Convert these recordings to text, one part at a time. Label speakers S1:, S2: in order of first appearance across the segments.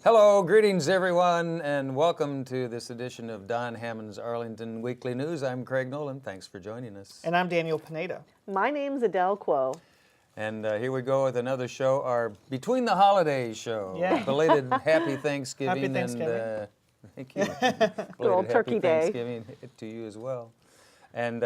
S1: Hello, greetings everyone, and welcome to this edition of Don Hammond's Arlington Weekly News. I'm Craig Nolan. Thanks for joining us.
S2: And I'm Daniel Pineda.
S3: My name's Adele Quo.
S1: And here we go with another show, our Between the Holidays show.
S2: Yeah.
S1: Belated Happy Thanksgiving.
S2: Happy Thanksgiving.
S1: And, thank you.
S3: Old Turkey Day.
S1: Thanksgiving to you as well. And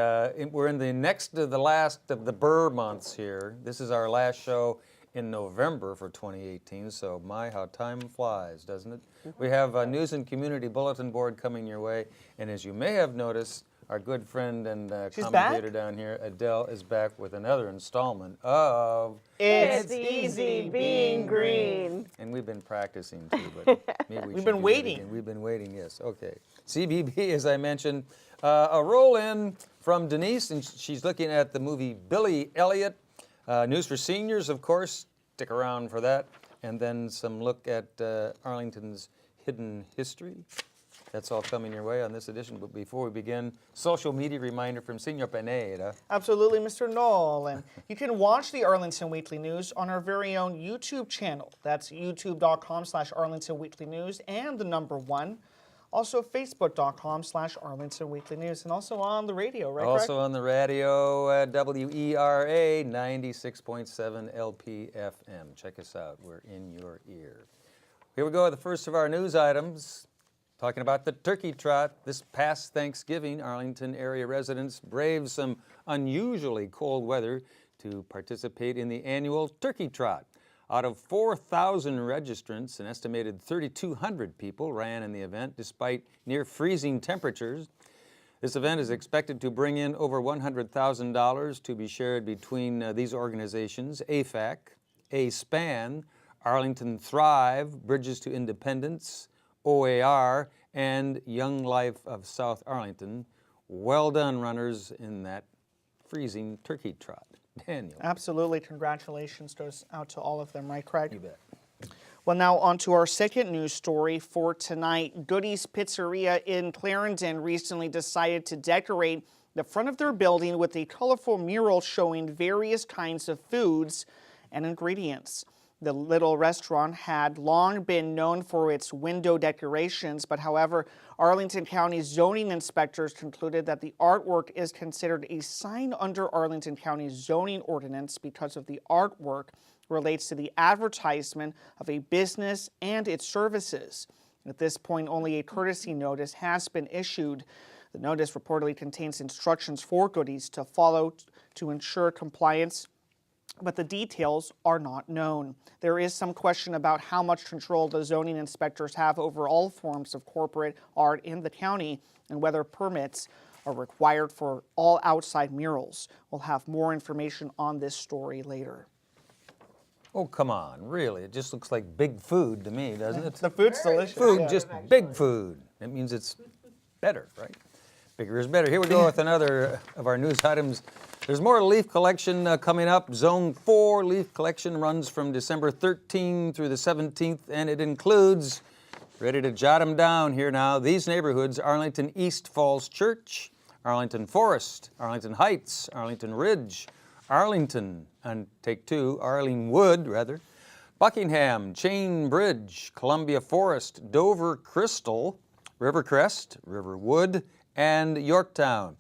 S1: we're in the next to the last of the Burr months here. This is our last show in November for 2018, so my, how time flies, doesn't it? We have a news and community bulletin board coming your way, and as you may have noticed, our good friend and commentator down here, Adele, is back with another installment of
S3: It's Easy Being Green.
S1: And we've been practicing too, but maybe
S2: We've been waiting.
S1: We've been waiting, yes, okay. CBB, as I mentioned, a roll-in from Denise, and she's looking at the movie Billy Elliot. News for seniors, of course, stick around for that. And then some look at Arlington's hidden history. That's all coming your way on this edition. But before we begin, social media reminder from Senor Pineda.
S2: Absolutely, Mr. Nolan. You can watch the Arlington Weekly News on our very own YouTube channel. That's youtube.com/Arlington Weekly News and the number 1. Also, facebook.com/Arlington Weekly News, and also on the radio, right?
S1: Also on the radio at WERA 96.7 LPFM. Check us out. We're in your ear. Here we go with the first of our news items. Talking about the turkey trot. This past Thanksgiving, Arlington area residents braved some unusually cold weather to participate in the annual turkey trot. Out of 4,000 registrants, an estimated 3,200 people ran in the event despite near freezing temperatures. This event is expected to bring in over $100,000 to be shared between these organizations: AFAC, A-SPAN, Arlington Thrive, Bridges to Independence, OAR, and Young Life of South Arlington. Well done, runners, in that freezing turkey trot. Daniel.
S2: Absolutely. Congratulations goes out to all of them, right, Craig?
S1: You bet.
S2: Well, now on to our second news story for tonight. Goody's Pizzeria in Clarendon recently decided to decorate the front of their building with a colorful mural showing various kinds of foods and ingredients. The little restaurant had long been known for its window decorations, but however, Arlington County zoning inspectors concluded that the artwork is considered a sign under Arlington County zoning ordinance because of the artwork relates to the advertisement of a business and its services. At this point, only a courtesy notice has been issued. The notice reportedly contains instructions for Goody's to follow to ensure compliance, but the details are not known. There is some question about how much control the zoning inspectors have over all forms of corporate art in the county and whether permits are required for all outside murals. We'll have more information on this story later.
S1: Oh, come on, really? It just looks like big food to me, doesn't it?
S2: The food's delicious.
S1: Food,
S2: yeah.
S1: just big food. That means it's better, right? Bigger is better. Here we go with another of our news items. There's more leaf collection coming up. Zone 4 leaf collection runs from December 13th through the 17th, and it includes, ready to jot them down here now, these neighborhoods: Arlington East Falls Church, Arlington Forest, Arlington Heights, Arlington Ridge, Arlington, and take 2, Arlingwood, rather, Buckingham, Chain Bridge, Columbia Forest, Dover Crystal, Rivercrest, Riverwood, and Yorktown.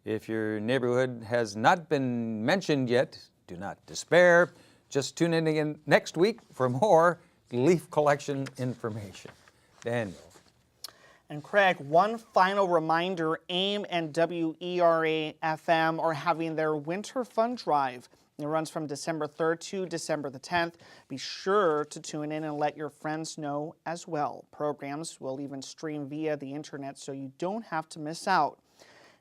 S1: If your neighborhood has not been mentioned yet, do not despair. Just tune in again next week for more leaf collection information. Daniel.
S2: And Craig, one final reminder, AIM and WERA-FM are having their Winter Fund Drive. It runs from December 3rd to December the 10th. Be sure to tune in and let your friends know as well. Programs will even stream via the internet so you don't have to miss out.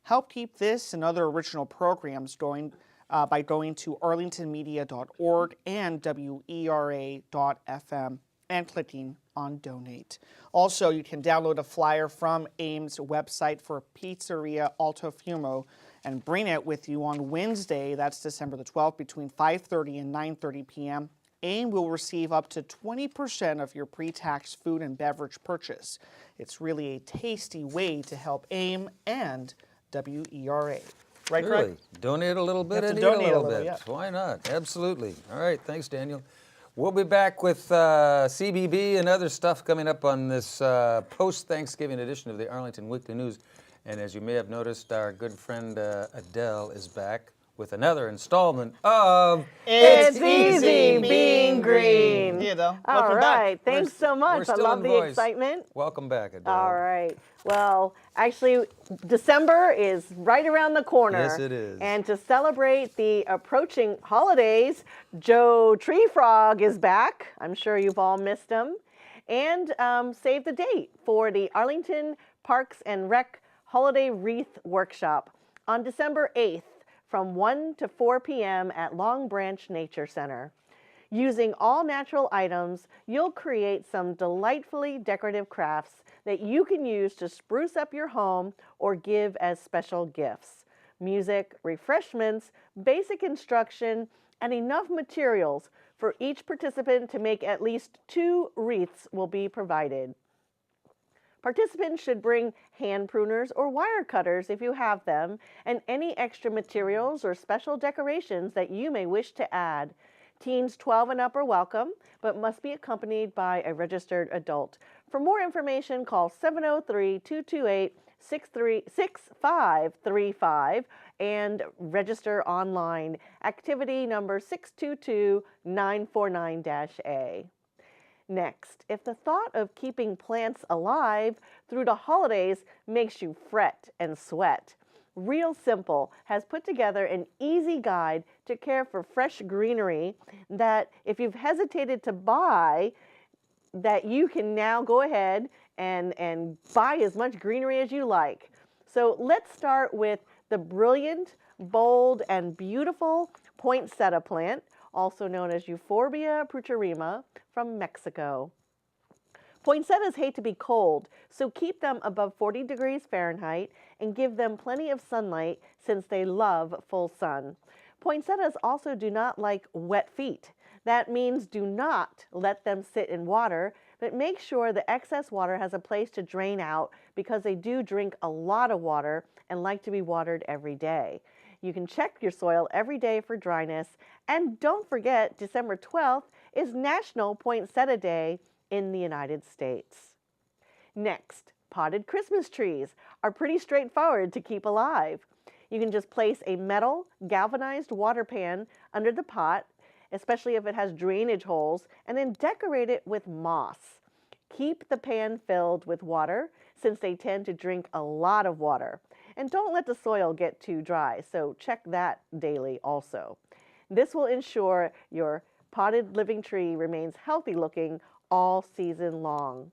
S2: Help keep this and other original programs going by going to arlingtonmedia.org and WERA.FM and clicking on Donate. Also, you can download a flyer from AIM's website for Pizzeria Alto Fumo and bring it with you on Wednesday, that's December the 12th, between 5:30 and 9:30 p.m. AIM will receive up to 20% of your pre-tax food and beverage purchase. It's really a tasty way to help AIM and WERA. Right,
S1: Really?
S2: Craig?
S1: Donate a little bit
S2: You have
S1: and
S2: to
S1: eat a
S2: donate
S1: little
S2: a little,
S1: bit.
S2: yeah.
S1: Why not? Absolutely. All right, thanks, Daniel. We'll be back with CBB and other stuff coming up on this post-Thanksgiving edition of the Arlington Weekly News. And as you may have noticed, our good friend Adele is back with another installment of
S3: It's Easy Being Green.
S2: Hey, Adele.
S3: All
S2: Welcome
S3: right,
S2: back.
S3: thanks so much.
S1: We're
S3: I
S1: still
S3: love
S1: in
S3: the
S1: voice.
S3: excitement.
S1: Welcome back, Adele.
S3: All right. Well, actually, December is right around the corner.
S1: Yes, it is.
S3: And to celebrate the approaching holidays, Joe Tree Frog is back. I'm sure you've all missed him. And save the date for the Arlington Parks and Rec Holiday Wreath Workshop on December 8th from 1 to 4 p.m. at Long Branch Nature Center. Using all natural items, you'll create some delightfully decorative crafts that you can use to spruce up your home or give as special gifts. Music, refreshments, basic instruction, and enough materials for each participant to make at least 2 wreaths will be provided. Participants should bring hand pruners or wire cutters if you have them, and any extra materials or special decorations that you may wish to add. Teens 12 and up are welcome, but must be accompanied by a registered adult. For more information, call 703-228-6535 and register online. Activity number 622-949-A. Next, if the thought of keeping plants alive through the holidays makes you fret and sweat, Real Simple has put together an easy guide to care for fresh greenery that if you've hesitated to buy, that you can now go ahead and buy as much greenery as you like. So let's start with the brilliant, bold, and beautiful poinsettia plant, also known as Euphorbia purpurima, from Mexico. Poinsettias hate to be cold, so keep them above 40 degrees Fahrenheit and give them plenty of sunlight since they love full sun. Poinsettias also do not like wet feet. That means do not let them sit in water, but make sure the excess water has a place to drain out because they do drink a lot of water and like to be watered every day. You can check your soil every day for dryness, and don't forget December 12th is National Poinsettia Day in the United States. Next, potted Christmas trees are pretty straightforward to keep alive. You can just place a metal galvanized water pan under the pot, especially if it has drainage holes, and then decorate it with moss. Keep the pan filled with water since they tend to drink a lot of water. And don't let the soil get too dry, so check that daily also. This will ensure your potted living tree remains healthy looking all season long.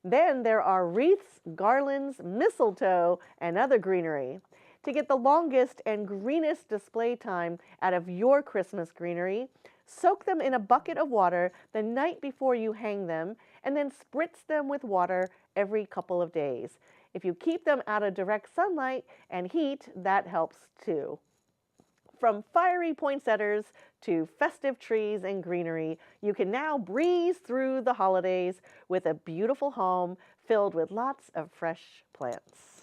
S3: Then there are wreaths, garlands, mistletoe, and other greenery. To get the longest and greenest display time out of your Christmas greenery, soak them in a bucket of water the night before you hang them, and then spritz them with water every couple of days. If you keep them out of direct sunlight and heat, that helps too. From fiery poinsettias to festive trees and greenery, you can now breeze through the holidays with a beautiful home filled with lots of fresh plants.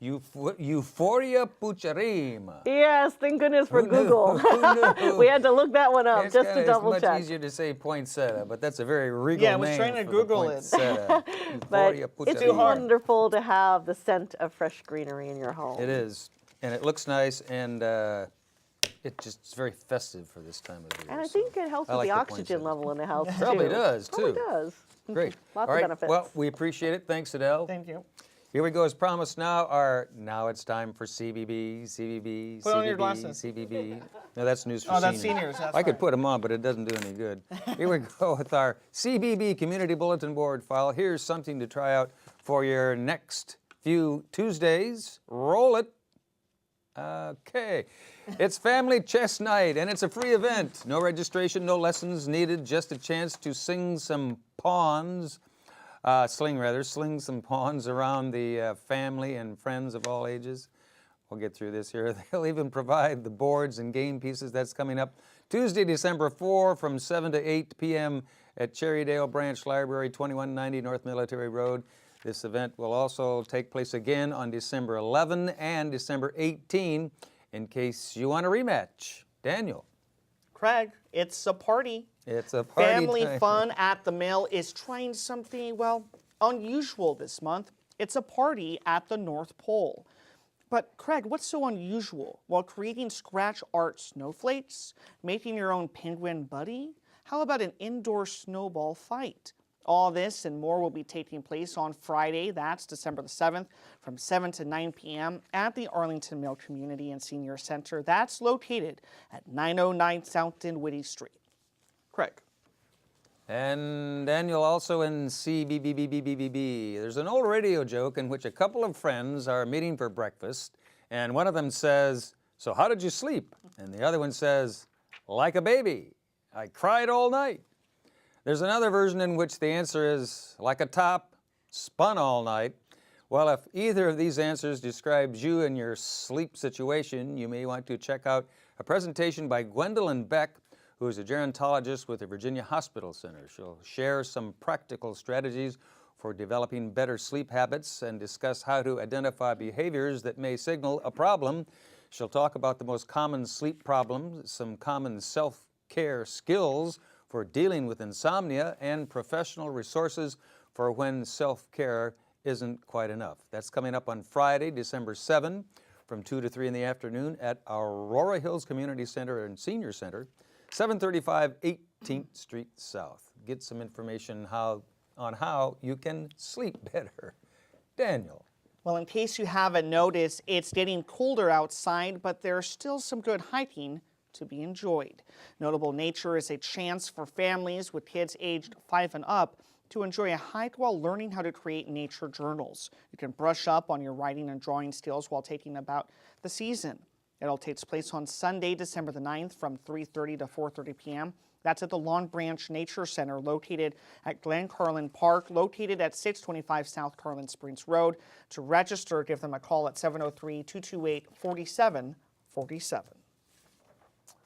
S1: Euphorbia purpurima.
S3: Yes, thank goodness for
S1: Who knew?
S3: Google.
S1: Who knew?
S3: We had to look that one up
S1: It's
S3: just
S1: kinda-
S3: to double
S1: It's
S3: check.
S1: much easier to say poinsettia, but that's a very regal
S2: Yeah, I was
S1: name
S2: trying to
S1: for the
S2: Google it.
S1: poinsettia.
S3: But
S1: Euphorbia
S3: it's
S1: purpurima.
S3: wonderful to have the scent of fresh greenery in your home.
S1: It is, and it looks nice, and it's very festive for this time of year.
S3: And I
S1: so
S3: think it helps
S1: I
S3: with
S1: like
S3: the
S1: the
S3: oxygen
S1: poinsettia.
S3: level in the house,
S1: Probably
S3: too.
S1: does,
S3: Probably
S1: too.
S3: does.
S1: Great.
S3: Lots
S1: All
S3: of
S1: right.
S3: benefits.
S1: Well, we appreciate it. Thanks, Adele.
S2: Thank you.
S1: Here we go. As promised, now it's time for CBB.
S2: Put on your glasses.
S1: CBB. No, that's news for
S2: Oh,
S1: seniors.
S2: that's seniors, that's
S1: I could
S2: right.
S1: put them on, but it doesn't do any good. Here we go with our CBB Community Bulletin Board file. Here's something to try out for your next few Tuesdays. Roll it. Okay. It's Family Chess Night, and it's a free event. No registration, no lessons needed, just a chance to sling some pawns around the family and friends of all ages. We'll get through this here. They'll even provide the boards and game pieces. That's coming up Tuesday, December 4 from 7 to 8 p.m. at Cherrydale Branch Library, 2190 North Military Road. This event will also take place again on December 11 and December 18 in case you want a rematch. Daniel.
S2: Craig, it's a party.
S1: It's a party
S2: Family
S1: time.
S2: Fun at the Mill is trying something, well, unusual this month. It's a party at the North Pole. But Craig, what's so unusual? While creating scratch art snowflakes, making your own penguin buddy? How about an indoor snowball fight? All this and more will be taking place on Friday, that's December the 7th, from 7 to 9 p.m. at the Arlington Mill Community and Senior Center. That's located at 909 South Dinwiddie Street. Craig.
S1: And Daniel, also in CBBBBBB, there's an old radio joke in which a couple of friends are meeting for breakfast, and one of them says, "So how did you sleep?" And the other one says, "Like a baby. I cried all night." There's another version in which the answer is, "Like a top, spun all night." Well, if either of these answers describes you and your sleep situation, you may want to check out a presentation by Gwendolyn Beck, who is a gerontologist with the Virginia Hospital Center. She'll share some practical strategies for developing better sleep habits and discuss how to identify behaviors that may signal a problem. She'll talk about the most common sleep problems, some common self-care skills for dealing with insomnia, and professional resources for when self-care isn't quite enough. That's coming up on Friday, December 7, from 2 to 3 in the afternoon at Aurora Hills Community Center and Senior Center, 735 18th Street South. Get some information on how you can sleep better. Daniel.
S2: Well, in case you haven't noticed, it's getting colder outside, but there's still some good hiking to be enjoyed. Notable Nature is a chance for families with kids aged 5 and up to enjoy a hike while learning how to create nature journals. You can brush up on your writing and drawing skills while taking about the season. It all takes place on Sunday, December the 9th from 3:30 to 4:30 p.m. That's at the Long Branch Nature Center located at Glen Carlin Park, located at 625 South Carlin Springs Road. To register, give them a call at 703-228-4747.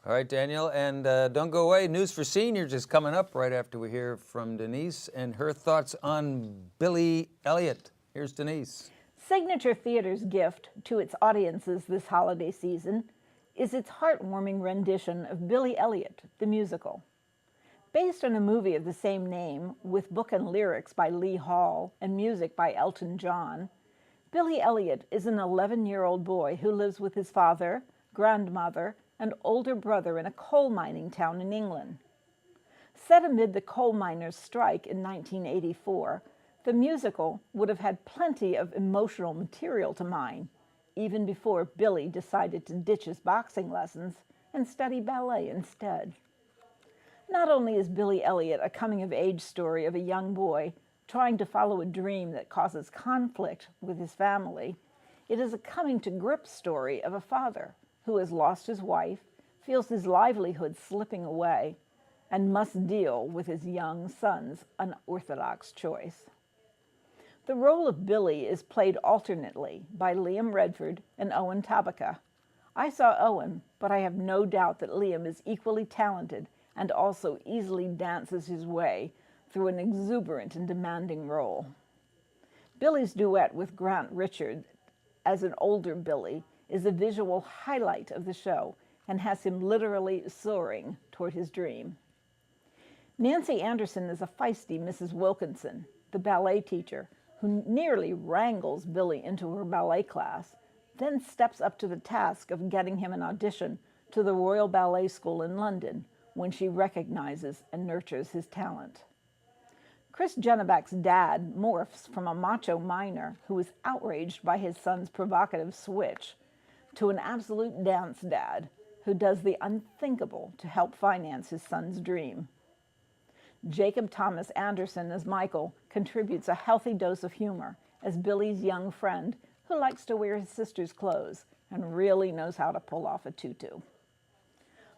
S1: All right, Daniel, and don't go away. News for Seniors is coming up right after we hear from Denise and her thoughts on Billy Elliot. Here's Denise.
S4: Signature Theater's gift to its audiences this holiday season is its heartwarming rendition of Billy Elliot, the musical. Based on a movie of the same name, with book and lyrics by Lee Hall and music by Elton John, Billy Elliot is an 11-year-old boy who lives with his father, grandmother, and older brother in a coal mining town in England. Set amid the coal miners' strike in 1984, the musical would have had plenty of emotional material to mine, even before Billy decided to ditch his boxing lessons and study ballet instead. Not only is Billy Elliot a coming-of-age story of a young boy trying to follow a dream that causes conflict with his family, it is a coming-to-grips story of a father who has lost his wife, feels his livelihood slipping away, and must deal with his young son's unorthodox choice. The role of Billy is played alternately by Liam Redford and Owen Tabaka. I saw Owen, but I have no doubt that Liam is equally talented and also easily dances his way through an exuberant and demanding role. Billy's duet with Grant Richard as an older Billy is a visual highlight of the show and has him literally soaring toward his dream. Nancy Anderson is a feisty Mrs. Wilkinson, the ballet teacher, who nearly wrangles Billy into her ballet class, then steps up to the task of getting him an audition to the Royal Ballet School in London when she recognizes and nurtures his talent. Chris Jenneback's dad morphs from a macho miner who is outraged by his son's provocative switch to an absolute dance dad who does the unthinkable to help finance his son's dream. Jacob Thomas Anderson as Michael contributes a healthy dose of humor as Billy's young friend who likes to wear his sister's clothes and really knows how to pull off a tutu.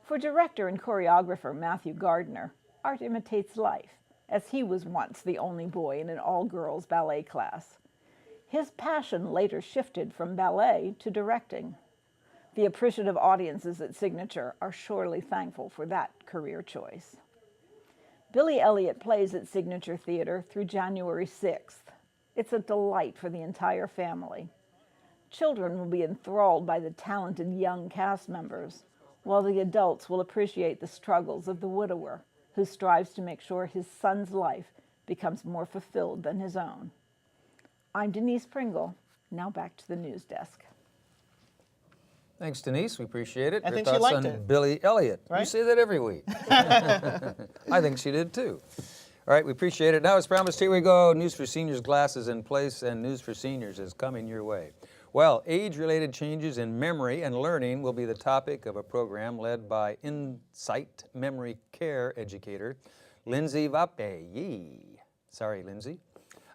S4: For director and choreographer Matthew Gardner, art imitates life, as he was once the only boy in an all-girls ballet class. His passion later shifted from ballet to directing. The appreciative audiences at Signature are surely thankful for that career choice. Billy Elliot plays at Signature Theater through January 6th. It's a delight for the entire family. Children will be enthralled by the talented young cast members, while the adults will appreciate the struggles of the widower who strives to make sure his son's life becomes more fulfilled than his own. I'm Denise Pringle. Now back to the news desk.
S1: Thanks, Denise. We appreciate it.
S2: I
S1: Your
S2: think she
S1: thoughts
S2: liked
S1: on
S2: it.
S1: Billy Elliot. You
S2: Right?
S1: say that every week. I think she did too. All right, we appreciate it. Now, as promised, here we go. News for Seniors glasses in place, and News for Seniors is coming your way. Well, age-related changes in memory and learning will be the topic of a program led by Insight Memory Care educator Lindsay Vape. Sorry, Lindsay.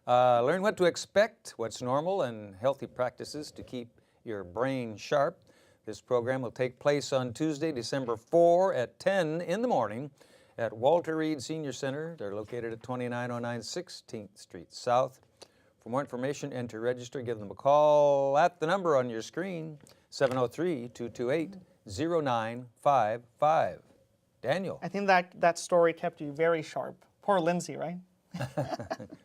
S1: Learn what to expect, what's normal, and healthy practices to keep your brain sharp. This program will take place on Tuesday, December 4 at 10 in the morning at Walter Reed Senior Center. They're located at 2909 16th Street South. For more information and to register, give them a call at the number on your screen, 703-228-0955. Daniel.
S2: I think that story kept you very sharp. Poor Lindsay, right?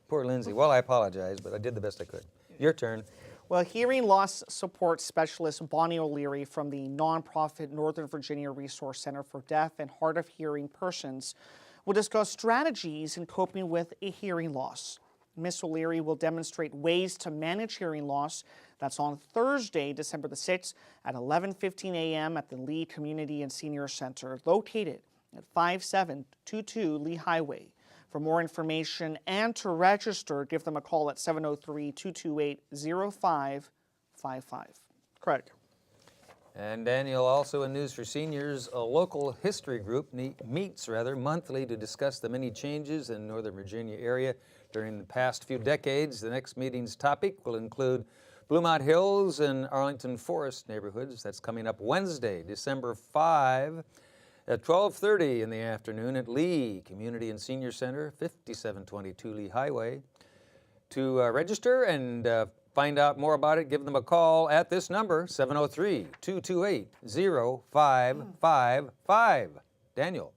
S1: Poor Lindsay. Well, I apologize, but I did the best I could. Your turn.
S2: Well, hearing loss support specialist Bonnie O'Leary from the nonprofit Northern Virginia Resource Center for Deaf and Hard of Hearing Persons will discuss strategies in coping with a hearing loss. Miss O'Leary will demonstrate ways to manage hearing loss. That's on Thursday, December the 6th at 11:15 a.m. at the Lee Community and Senior Center, located at 5722 Lee Highway. For more information and to register, give them a call at 703-228-0555. Craig.
S1: And Daniel, also in News for Seniors, a local history group meets monthly to discuss the many changes in Northern Virginia area during the past few decades. The next meeting's topic will include Bluemont Hills and Arlington Forest neighborhoods. That's coming up Wednesday, December 5 at 12:30 in the afternoon at Lee Community and Senior Center, 5722 Lee Highway. To register and find out more about it, give them a call at this number, 703-228-0555. Daniel.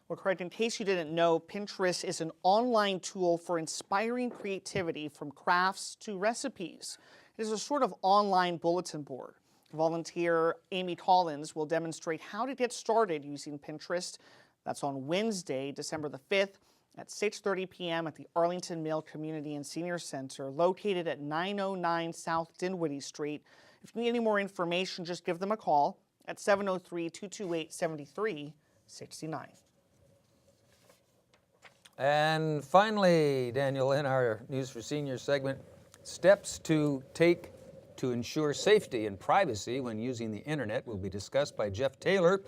S2: Well, Craig, in case you didn't know, Pinterest is an online tool for inspiring creativity from crafts to recipes. It is a sort of online bulletin board. Volunteer Amy Collins will demonstrate how to get started using Pinterest. That's on Wednesday, December the 5th at 6:30 p.m. at the Arlington Mill Community and Senior Center, located at 909 South Dinwiddie Street. If you need any more information, just give them a call at 703-228-7369. And
S1: finally, Daniel, in our News for Seniors segment, steps to take to ensure safety and privacy when using the internet will be discussed by Jeff Taylor,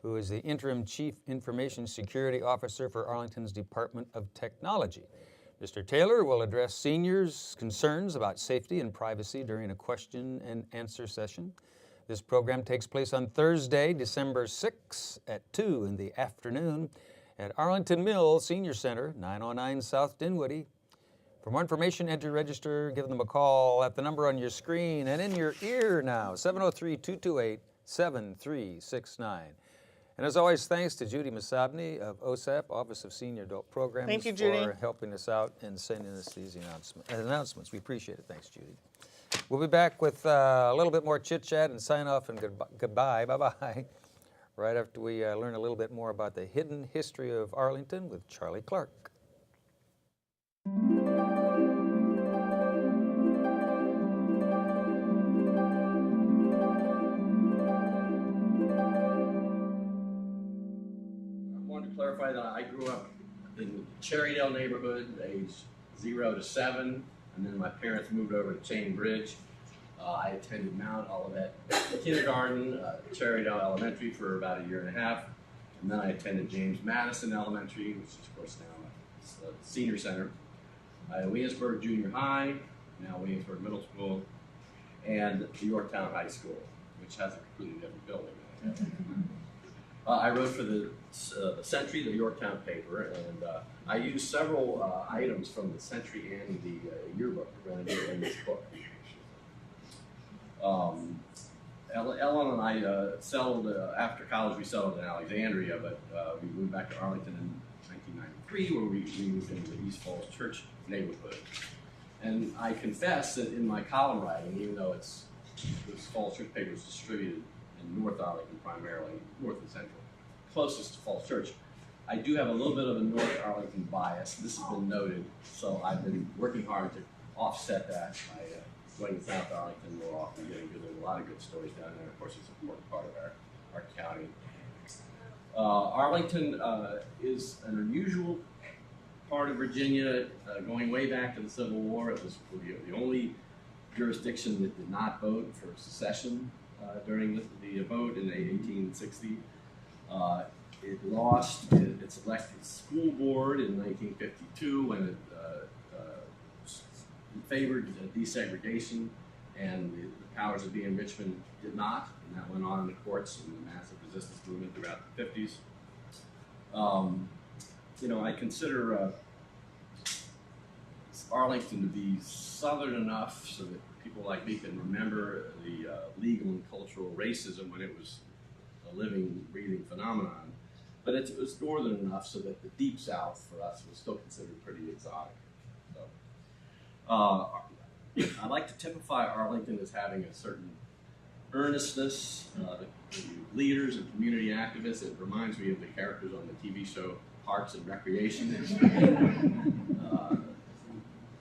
S1: who is the Interim Chief Information Security Officer for Arlington's Department of Technology. Mr. Taylor will address seniors' concerns about safety and privacy during a question and answer session. This program takes place on Thursday, December 6 at 2 in the afternoon at Arlington Mill Senior Center, 909 South Dinwiddie. For more information and to register, give them a call at the number on your screen and in your ear now, 703-228-7369. And as always, thanks to Judy Masabny of OSAP, Office of Senior Adult Programs,
S2: Thank you, Judy,
S1: for helping us out and sending us these announcements. We appreciate it. Thanks, Judy. We'll be back with a little bit more chit-chat and sign off and goodbye, bye-bye, right after we learn a little bit more about the hidden history of Arlington with Charlie Clark.
S5: Clarify that I grew up in the Cherrydale neighborhood, age 0 to 7, and then my parents moved over to Chain Bridge. I attended Mount Olivet Kindergarten, Cherrydale Elementary for about a year and a half, and then I attended James Madison Elementary, which is of course now the Senior Center, Williamsburg Junior High, now Williamsburg Middle School, and Yorktown High School, which has a completely different building. I wrote for the Century, the Yorktown paper, and I used several items from the Century and the yearbook in this book. Ellen and I settled, after college we settled in Alexandria, but we moved back to Arlington in 1993, where we moved into the East Falls Church neighborhood. And I confess that in my column writing, even though this Falls Church paper is distributed and North Arlington primarily, North and Central, closest to Falls Church. I do have a little bit of a North Arlington bias. This has been noted, so I've been working hard to offset that by going to South Arlington more often, getting good. There's a lot of good stories down there. Of course, it's an important part of our county. Arlington is an unusual part of Virginia, going way back to the Civil War. It was the only jurisdiction that did not vote for secession during the vote in 1860. It lost its elected school board in 1952 when it favored desegregation, and the powers that be in Richmond did not, and that went on in the courts and the massive resistance movement throughout the 50s. You know, I consider Arlington to be southern enough so that people like me can remember the legal and cultural racism when it was a living, breathing phenomenon. But it was northern enough so that the deep south for us was still considered pretty exotic. So, I like to typify Arlington as having a certain earnestness, the leaders and community activists. It reminds me of the characters on the TV show Parks and Recreation.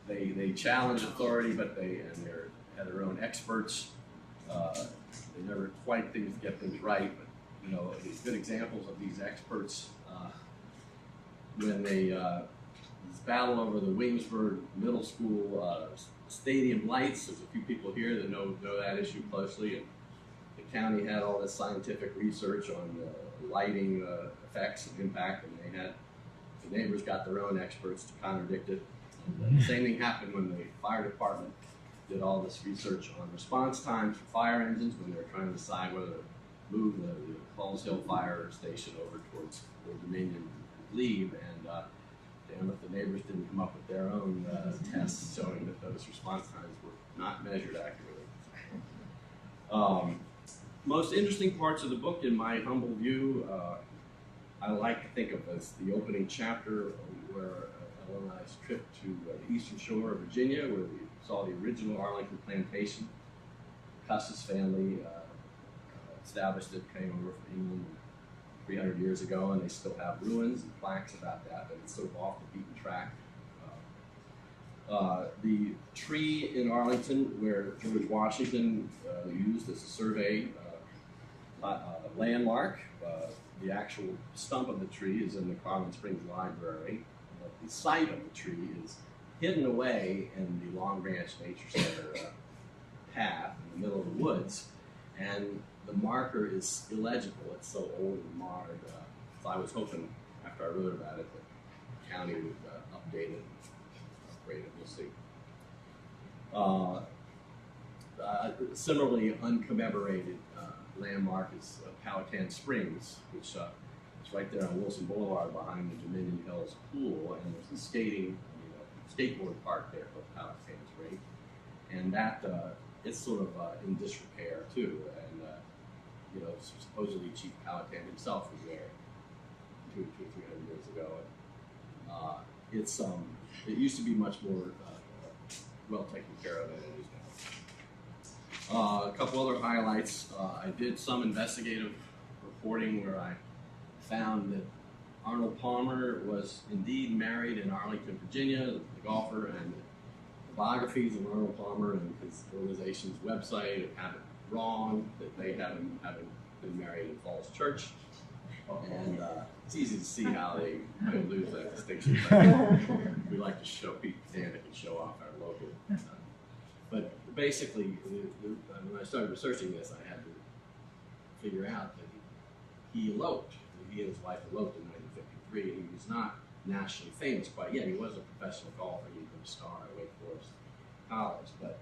S5: They challenge authority, but they had their own experts. They never quite get things right, but you know, good examples of these experts when they this battle over the Williamsburg Middle School stadium lights. There's a few people here that know that issue closely, and the county had all this scientific research on lighting effects and impact, and the neighbors got their own experts to contradict it. And the same thing happened when the fire department did all this research on response times for fire engines when they were trying to decide whether to move the Falls Hill Fire Station over towards Dominion Glebe, and damn if the neighbors didn't come up with their own tests showing that those response times were not measured accurately. Most interesting parts of the book, in my humble view, I like to think of as the opening chapter where Ellen and I's trip to the eastern shore of Virginia, where we saw the original Arlington plantation. Custis family established it, came over from England 300 years ago, and they still have ruins and plaques about that, but it's sort of off the beaten track. The tree in Arlington, where George Washington used as a survey landmark, the actual stump of the tree is in the Carlin Springs Library. The site of the tree is hidden away in the Long Branch Nature Center path in the middle of the woods, and the marker is illegible. It's so old and marred. So I was hoping, after I wrote about it, that the county would update it, upgrade it. We'll see. Similarly, uncommemorated landmark is Powhatan Springs, which is right there on Wilson Boulevard behind the Dominion Hills pool, and there's a skateboard park there called Powhatan Springs, and that it's sort of in disrepair too. And you know, supposedly Chief Powhatan himself was there 200 or 300 years ago. And, it used to be much more well taken care of than it is now. A couple other highlights. I did some investigative reporting where I found that Arnold Palmer was indeed married in Arlington, Virginia, the golfer, and the biographies of Arnold Palmer and his organization's website have it wrong, that they haven't been married in Falls Church. And it's easy to see how they lose that distinction. We like to show people that can show off our local. But basically, when I started researching this, I had to figure out that he eloped. He and his wife eloped in 1953, and he was not nationally famous quite yet. He was a professional golfer. He'd been a star at Wake Forest College. But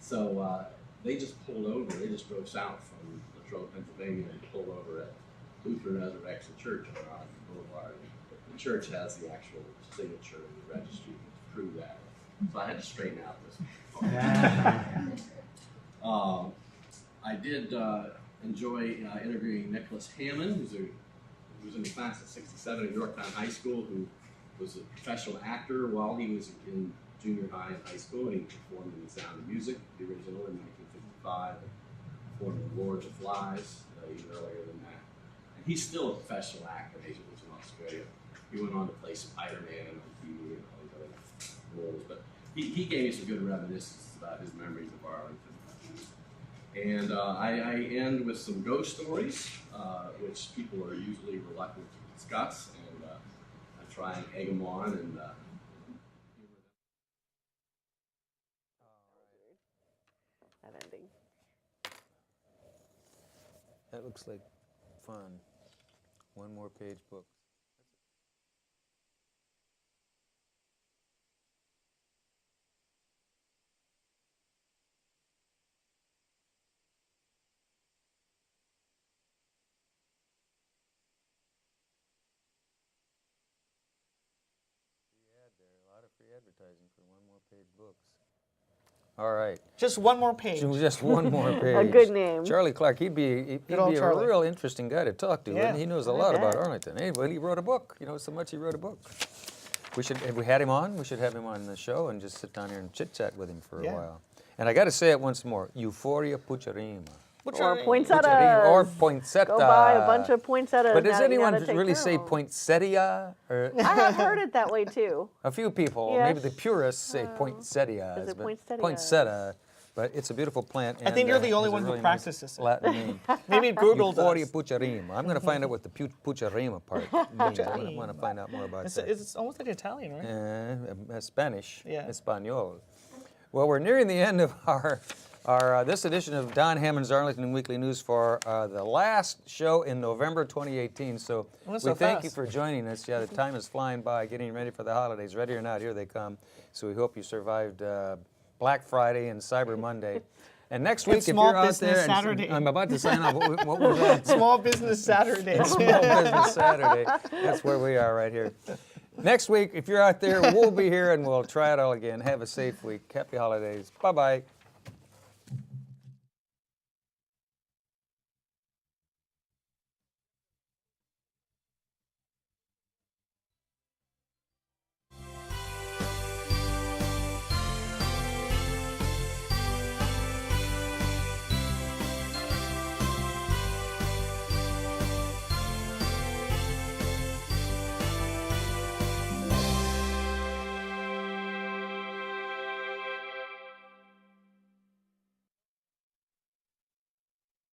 S5: so they just pulled over. They just drove south from Latrobe, Pennsylvania, and pulled over at Lutheran Resurrection Church on Arlington Boulevard. The church has the actual signature in the registry to prove that. So I had to straighten out this part. I did enjoy interviewing Nicholas Hammond, who was in the class of '67 at Yorktown High School, who was a professional actor while he was in junior high and high school, and he performed in The Sound of Music, the original, in 1955. performed in Lord of the Flies even earlier than that. And he's still a professional actor. He lives in Australia. He went on to play Spider-Man on TV and all these other roles. But he gave me some good reminiscences about his memories of Arlington. And I end with some ghost stories, which people are usually reluctant to discuss. And I try and egg them on and
S3: That ending.
S1: That looks like fun. One more page book. A lot of free advertising for one more page books. All right.
S2: Just one more page.
S1: Just one more page.
S3: A good name.
S1: Charlie Clark, he'd be
S2: old
S1: a
S2: Charlie.
S1: real interesting guy to talk to.
S2: Yeah.
S1: And he knows a lot about
S3: bet.
S1: Arlington. Hey, but he wrote a book. You know so much he wrote a book. If we had him on, we should have him on the show and just sit down here and chit-chat with him for a
S2: Yeah.
S1: while. And I got to say it once more. Euphoria Pucharima.
S3: Or
S1: Pucharima,
S3: poinsettias.
S1: or poinsettia.
S3: Go buy a bunch of poinsettias.
S1: But does
S3: now that you
S1: anyone
S3: gotta take
S1: really
S3: care
S1: say
S3: of 'em.
S1: poinsettia? Or
S3: I have heard it that way too.
S1: a few people,
S3: Yes.
S1: maybe the purists, say poinsettias.
S3: Is it
S1: but
S3: poinsettias?
S1: Poinsettia. But it's a beautiful plant.
S2: I think you're the
S1: and
S2: only
S1: has a
S2: one who
S1: really nice
S2: practices it.
S1: Latin name.
S2: Maybe Google
S1: Euphoria
S2: does.
S1: Pucharima. I'm going to find out what the Pucharima part means. I want to find out more about that.
S2: It's almost like Italian, right?
S1: Spanish,
S2: Yeah.
S1: Espanol. Well, we're nearing the end of our this edition of Don Hammond's Arlington Weekly News for the last show in November 2018. So
S2: Well, that's
S1: we
S2: so
S1: thank you
S2: fast.
S1: for joining us. Yeah, the time is flying by, getting ready for the holidays. Ready or not, here they come. So we hope you survived Black Friday and Cyber Monday. And next week, if
S2: Small
S1: you're out
S2: Business
S1: there,
S2: Saturday.
S1: I'm about to sign off. What was that?
S2: Small Business Saturday.
S1: Small Business Saturday. That's where we are right here. Next week, if you're out there, we'll be here and we'll try it all again. Have a safe week. Happy holidays. Bye-bye.